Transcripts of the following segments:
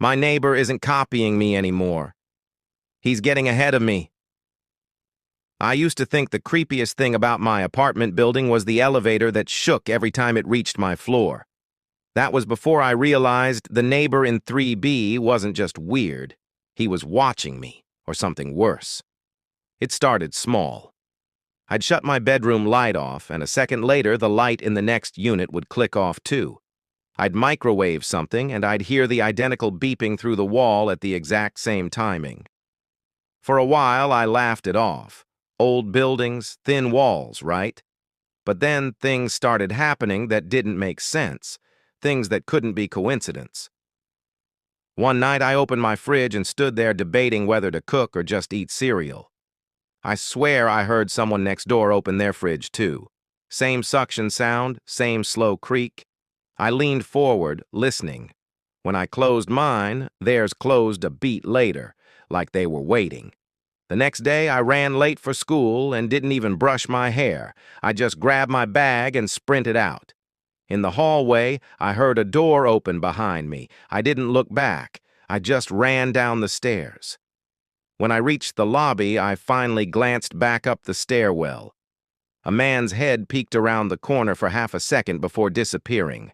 My neighbor isn't copying me anymore. He's getting ahead of me. I used to think the creepiest thing about my apartment building was the elevator that shook every time it reached my floor. That was before I realized the neighbor in 3B wasn't just weird. He was watching me, or something worse. It started small. I'd shut my bedroom light off, and a second later the light in the next unit would click off too. I'd microwave something, and I'd hear the identical beeping through the wall at the exact same timing. For a while, I laughed it off. Old buildings, thin walls, right? But then things started happening that didn't make sense, things that couldn't be coincidence. One night I opened my fridge and stood there debating whether to cook or just eat cereal. I swear I heard someone next door open their fridge too. Same suction sound, same slow creak. I leaned forward, listening. When I closed mine, theirs closed a beat later, like they were waiting. The next day, I ran late for school and didn't even brush my hair. I just grabbed my bag and sprinted out. In the hallway, I heard a door open behind me. I didn't look back. I just ran down the stairs. When I reached the lobby, I finally glanced back up the stairwell. A man's head peeked around the corner for half a second before disappearing.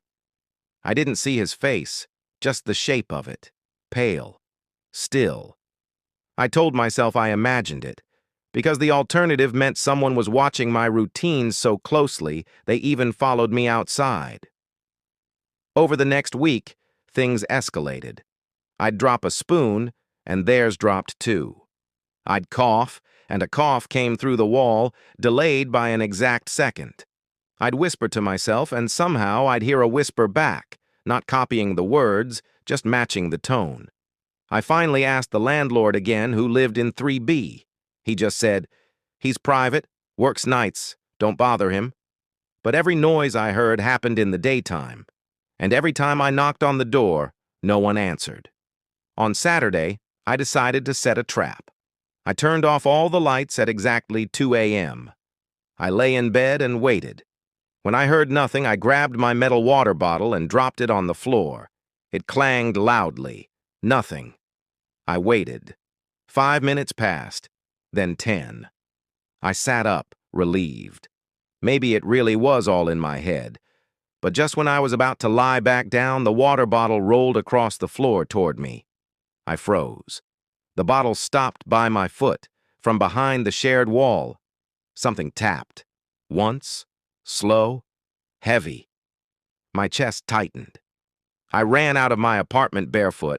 I didn't see his face, just the shape of it. Pale. Still. I told myself I imagined it, because the alternative meant someone was watching my routines so closely they even followed me outside. Over the next week, things escalated. I'd drop a spoon, and theirs dropped too. I'd cough, and a cough came through the wall, delayed by an exact second. I'd whisper to myself, and somehow I'd hear a whisper back, not copying the words, just matching the tone. I finally asked the landlord again who lived in 3B. He just said, "He's private, works nights, don't bother him." But every noise I heard happened in the daytime, and every time I knocked on the door, no one answered. On Saturday, I decided to set a trap. I turned off all the lights at exactly 2 a.m. I lay in bed and waited. When I heard nothing, I grabbed my metal water bottle and dropped it on the floor. It clanged loudly. Nothing. I waited. 5 minutes passed, then 10. I sat up, relieved. Maybe it really was all in my head. But just when I was about to lie back down, the water bottle rolled across the floor toward me. I froze. The bottle stopped by my foot, from behind the shared wall. Something tapped. Once, slow, heavy. My chest tightened. I ran out of my apartment barefoot,